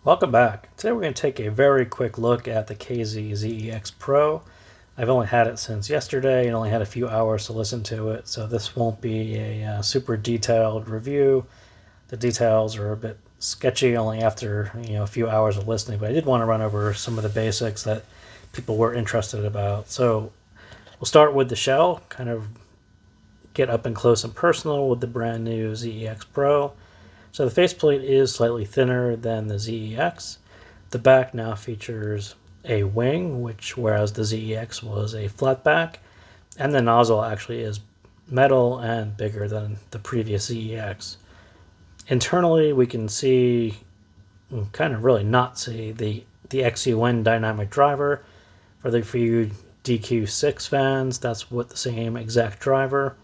Welcome back. Today we're going to take a very quick look at the KZ ZEX Pro. I've only had it since yesterday and only had a few hours to listen to it, so this won't be a super detailed review. The details are a bit sketchy only after a few hours of listening, but I did want to run over some of the basics that people were interested about. So we'll start with the shell, kind of get up and close and personal with the brand new ZEX Pro. So the faceplate is slightly thinner than the ZEX. The back now features a wing, whereas the ZEX was a flat back, and the nozzle actually is metal and bigger than the previous ZEX. Internally, we can see, kind of really not see, the XUN dynamic driver. For the few DQ6 fans, that's what the same exact driver.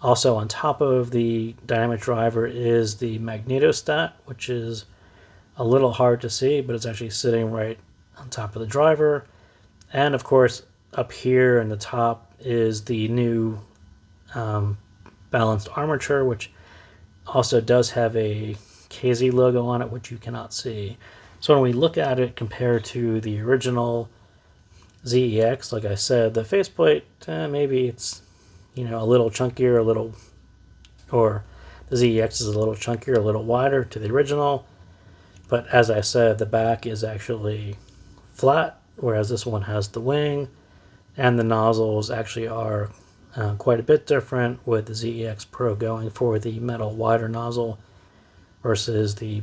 Also on top of the dynamic driver is the magnetostat, which is a little hard to see, but it's actually sitting right on top of the driver. And of course, up here in the top is the new balanced armature, which also does have a KZ logo on it, which you cannot see. So when we look at it compared to the original ZEX, like I said, the faceplate, maybe it's a little chunkier, or the ZEX is a little chunkier, a little wider to the original. But as I said, the back is actually flat, whereas this one has the wing, and the nozzles actually are quite a bit different, with the ZEX Pro going for the metal wider nozzle versus the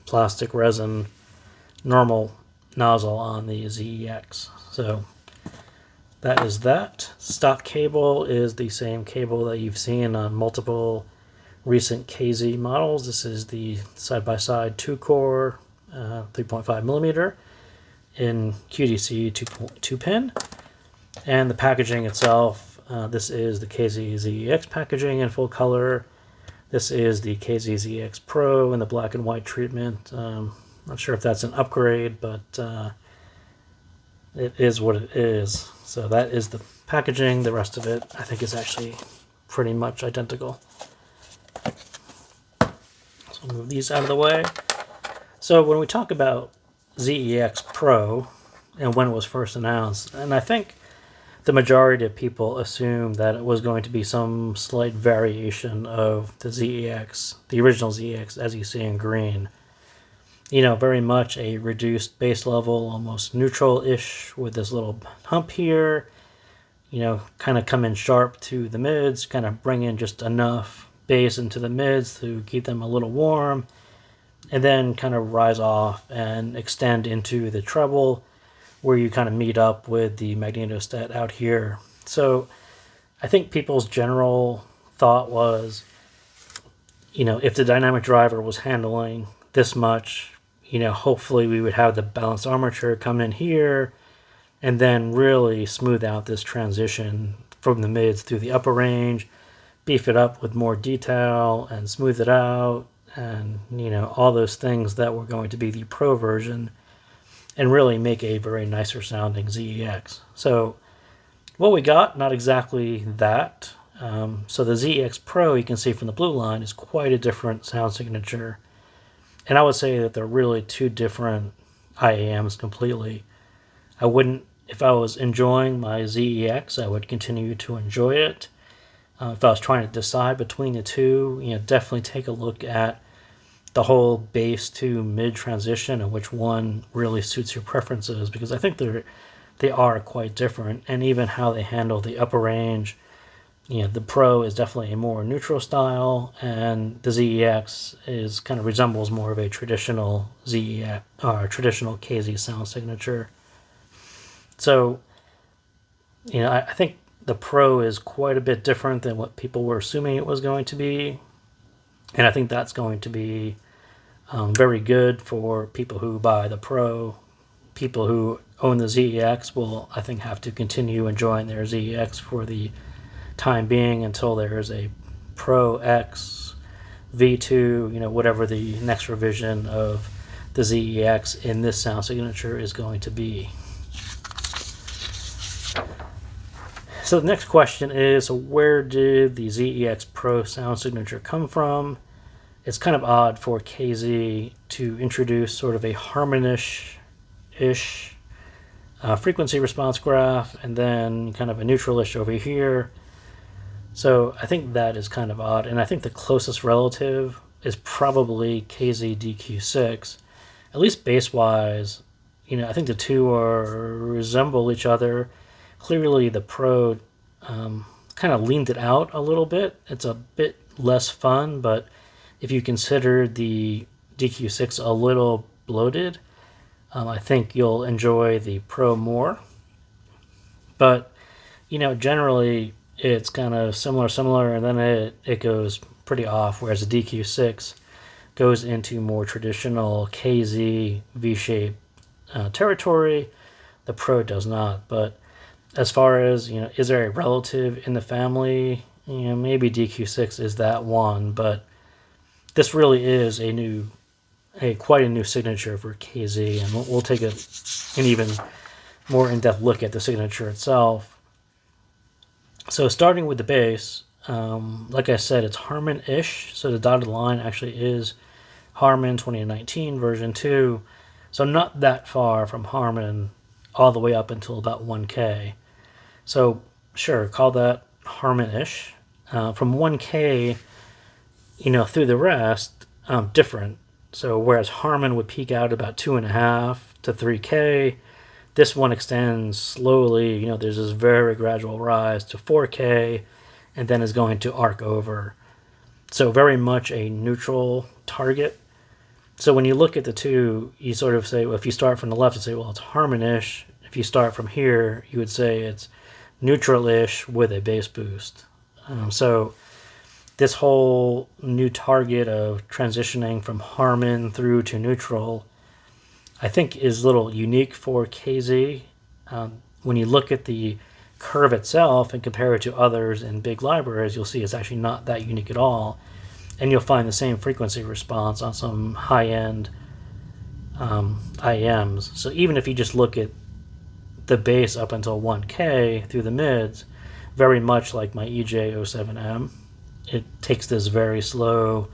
plastic resin normal nozzle on the ZEX. So that is that. Stock cable is the same cable that you've seen on multiple recent KZ models. This is the side-by-side 2-core 3.5 millimeter in QDC 2 pin. And the packaging itself, this is the KZ ZEX packaging in full color. This is the KZ ZEX Pro in the black and white treatment. Not sure if that's an upgrade, but it is what it is. So that is the packaging. The rest of it, I think, is actually pretty much identical. So I'll move these out of the way. So when we talk about ZEX Pro and when it was first announced, and I think the majority of people assumed that it was going to be some slight variation of the ZEX, the original ZEX, as you see in green. Very much a reduced base level, almost neutral-ish, with this little hump here. Kind of come in sharp to the mids, kind of bring in just enough bass into the mids to keep them a little warm, and then kind of rise off and extend into the treble, where you kind of meet up with the magnetostat out here. So I think people's general thought was, if the dynamic driver was handling this much, hopefully we would have the balanced armature come in here and then really smooth out this transition from the mids through the upper range, beef it up with more detail and smooth it out, and all those things that were going to be the Pro version, and really make a very nicer sounding ZEX. So what we got, not exactly that. So the ZEX Pro, you can see from the blue line, is quite a different sound signature. And I would say that they're really two different IAMs completely. I wouldn't, if I was enjoying my ZEX, I would continue to enjoy it. If I was trying to decide between the two, definitely take a look at the whole bass to mid transition and which one really suits your preferences, because I think they are quite different. And even how they handle the upper range, the Pro is definitely a more neutral style, and the ZEX resembles more of a traditional ZEX or traditional KZ sound signature. So, I think the Pro is quite a bit different than what people were assuming it was going to be, and I think that's going to be very good for people who buy the Pro. People who own the ZEX will, I think, have to continue enjoying their ZEX for the time being until there is a Pro X V2, whatever the next revision of the ZEX in this sound signature is going to be. So the next question is, where did the ZEX Pro sound signature come from? it's kind of odd for KZ to introduce sort of a harmonish-ish frequency response graph and then kind of a neutral-ish over here. So I think that is kind of odd, and I think the closest relative is probably KZ DQ6, at least base-wise. I think the two resemble each other. Clearly the Pro kind of leaned it out a little bit. It's a bit less fun, but if you consider the DQ6 a little bloated, I think you'll enjoy the Pro more. But, generally it's kind of similar, and then it goes pretty off, whereas the DQ6 goes into more traditional KZ V-shape territory. The Pro does not. But as far as, is there a relative in the family? Maybe DQ6 is that one, but this really is quite a new signature for KZ, and we'll take an even more in-depth look at the signature itself. So starting with the base, like I said, it's Harman-ish, so the dotted line actually is Harman 2019 version 2, so not that far from Harman all the way up until about 1K. So sure, call that Harman-ish. From 1K, through the rest, different. So whereas Harman would peak out about 2.5 to 3K, this one extends slowly. There's this very gradual rise to 4K, and then is going to arc over. So very much a neutral target. So when you look at the two, you sort of say, well, if you start from the left, you say, well, it's Harman-ish. If you start from here, you would say it's neutral-ish with a base boost. So this whole new target of transitioning from Harman through to neutral, I think, is a little unique for KZ. When you look at the curve itself and compare it to others in big libraries, you'll see it's actually not that unique at all. And you'll find the same frequency response on some high-end IEMs. So even if you just look at the base up until 1K through the mids, very much like my EJ07M, it takes this very slow,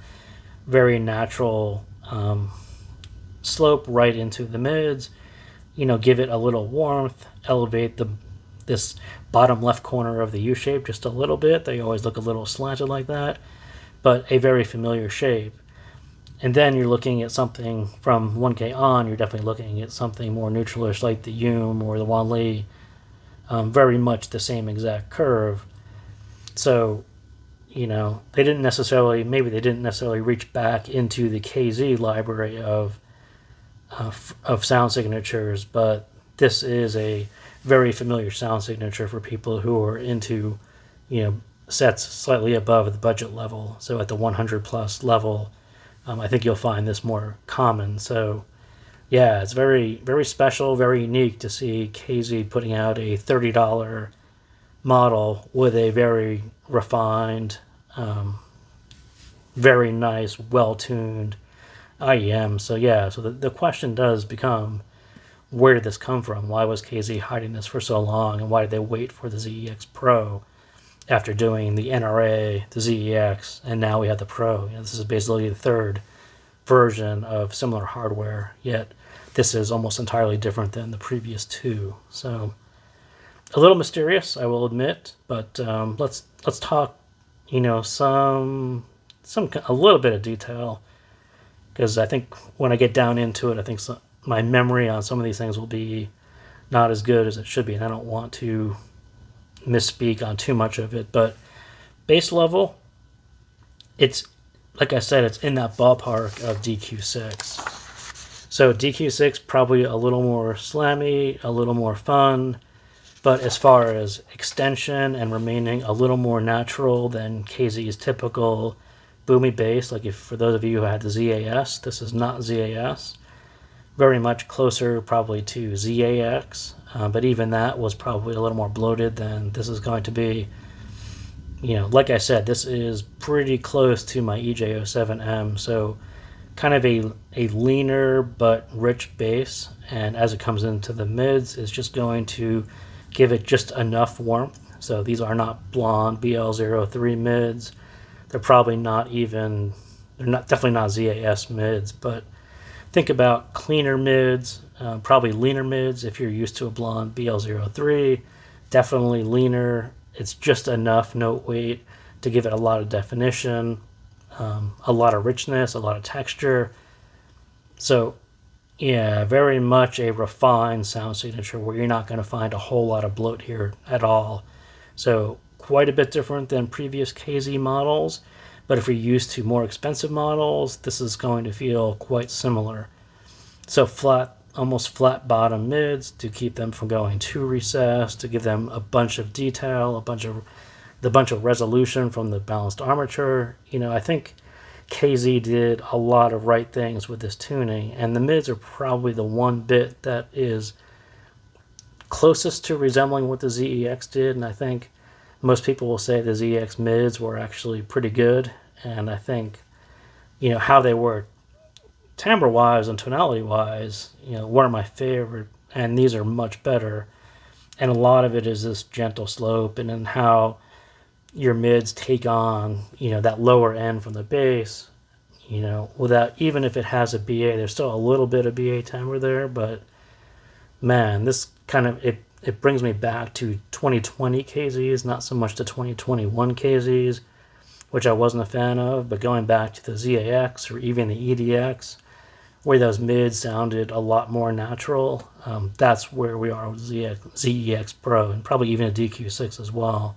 very natural slope right into the mids, give it a little warmth, elevate this bottom left corner of the U shape just a little bit. They always look a little slanted like that, but a very familiar shape. And then you're looking at something from 1K on, you're definitely looking at something more neutralish like the Hume or the Wanli, very much the same exact curve. So, they didn't necessarily reach back into the KZ library of sound signatures, but this is a very familiar sound signature for people who are into, sets slightly above the budget level. So at the 100 plus level, I think you'll find this more common. So yeah, it's very, very special, very unique to see KZ putting out a $30 model with a very refined, very nice, well-tuned IEM. So yeah, so the question does become, where did this come from? Why was KZ hiding this for so long, and why did they wait for the ZEX Pro after doing the NRA, the ZEX, and now we have the Pro? This is basically the third version of similar hardware, yet this is almost entirely different than the previous two. So a little mysterious, I will admit, but let's talk, a little bit of detail, because I think when I get down into it, I think my memory on some of these things will be not as good as it should be, and I don't want to misspeak on too much of it. But base level, it's, like I said, it's in that ballpark of DQ6. So DQ6 probably a little more slammy, a little more fun, but as far as extension and remaining a little more natural than KZ's typical boomy bass, like if for those of you who had the ZAS, this is not ZAS. Very much closer probably to ZAX, but even that was probably a little more bloated than this is going to be. Like I said, this is pretty close to my EJ07M, so kind of a leaner but rich bass, and as it comes into the mids, it's just going to give it just enough warmth. So these are not blonde BL03 mids. They're probably not even They're not definitely not ZAS mids, but think about cleaner mids, probably leaner mids if you're used to a blonde BL03. Definitely leaner. It's just enough note weight to give it a lot of definition, a lot of richness, a lot of texture. So yeah, very much a refined sound signature where you're not going to find a whole lot of bloat here at all. So quite a bit different than previous KZ models, but if you're used to more expensive models, this is going to feel quite similar. So flat, almost flat bottom mids to keep them from going too recessed, to give them a bunch of detail, a bunch of resolution from the balanced armature. I think KZ did a lot of right things with this tuning, and the mids are probably the one bit that is closest to resembling what the ZEX did, and I think most people will say the ZEX mids were actually pretty good, and I think, how they were timbre-wise and tonality-wise, weren't my favorite, and these are much better, and a lot of it is this gentle slope, and then how your mids take on, that lower end from the bass, without, even if it has a BA, there's still a little bit of BA timbre there, but man, this kind of, it brings me back to 2020 KZs, not so much to 2021 KZs, which I wasn't a fan of, but going back to the ZAX or even the EDX, where those mids sounded a lot more natural, that's where we are with ZEX Pro, and probably even a DQ6 as well.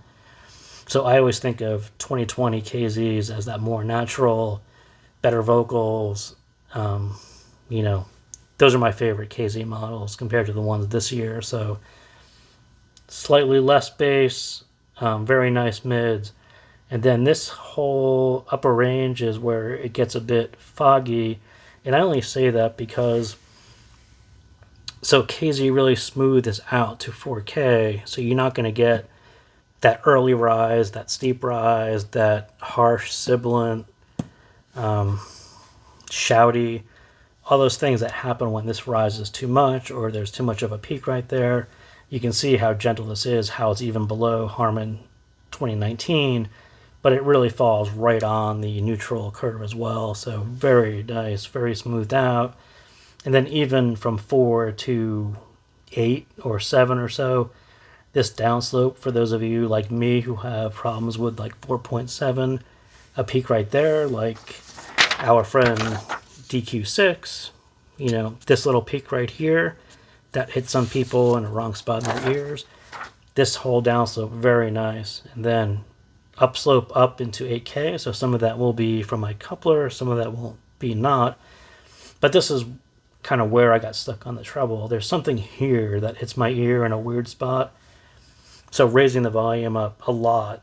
So I always think of 2020 KZs as that more natural, better vocals. Those are my favorite KZ models compared to the ones this year. So slightly less bass, very nice mids. And then this whole upper range is where it gets a bit foggy. And I only say that because KZ really smoothed this out to 4K. So you're not going to get that early rise, that steep rise, that harsh, sibilant, shouty, all those things that happen when this rises too much or there's too much of a peak right there. You can see how gentle this is, how it's even below Harman 2019, but it really falls right on the neutral curve as well. So very nice, very smoothed out. And then even from 4 to 8 or 7 or so, this downslope, for those of you like me who have problems with like 4.7, a peak right there, like our friend DQ6, this little peak right here, that hits some people in the wrong spot in their ears. This whole downslope, very nice. And then upslope up into 8K, so some of that will be from my coupler, some of that won't be not. But this is kind of where I got stuck on the treble. There's something here that hits my ear in a weird spot. So raising the volume up a lot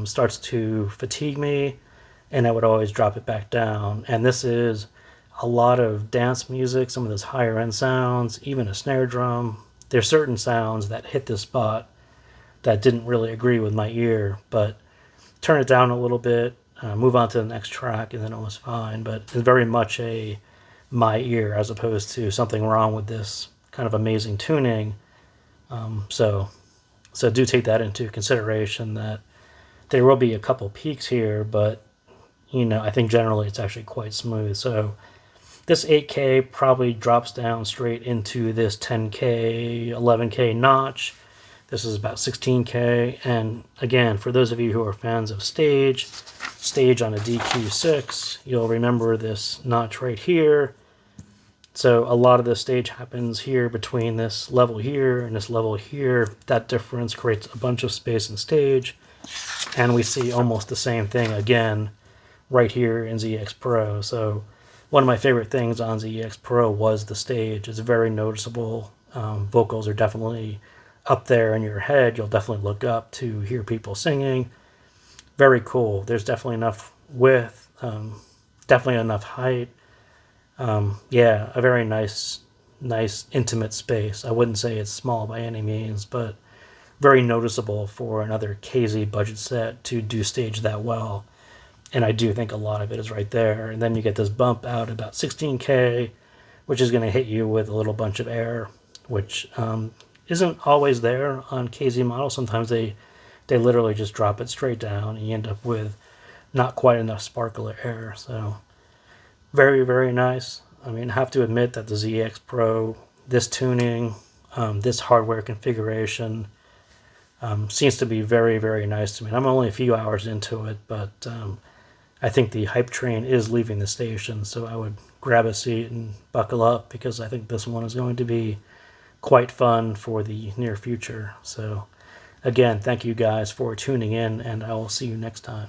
starts to fatigue me, and I would always drop it back down. And this is a lot of dance music, some of those higher end sounds, even a snare drum. There's certain sounds that hit this spot that didn't really agree with my ear, but turn it down a little bit, move on to the next track, and then it was fine. But it's very much my ear as opposed to something wrong with this kind of amazing tuning. So do take that into consideration, that there will be a couple peaks here, but I think generally it's actually quite smooth. So this 8K probably drops down straight into this 10K, 11K notch. This is about 16K. And again, for those of you who are fans of stage on a DQ6, you'll remember this notch right here. So a lot of the stage happens here between this level here and this level here. That difference creates a bunch of space in stage. And we see almost the same thing again right here in ZX Pro. So one of my favorite things on ZX Pro was the stage. It's very noticeable. Vocals are definitely up there in your head. You'll definitely look up to hear people singing. Very cool. There's definitely enough width, definitely enough height. Yeah, a very nice intimate space. I wouldn't say it's small by any means, but very noticeable for another KZ budget set to do stage that well. And I do think a lot of it is right there. And then you get this bump out about 16K, which is going to hit you with a little bunch of air, which isn't always there on KZ models. Sometimes they literally just drop it straight down and you end up with not quite enough sparkle or air. So Very, very nice. I mean, I have to admit that the ZEX Pro, this tuning, this hardware configuration, seems to be very, very nice to me. I'm only a few hours into it, but I think the hype train is leaving the station, so I would grab a seat and buckle up because I think this one is going to be quite fun for the near future. So again, thank you guys for tuning in, and I will see you next time.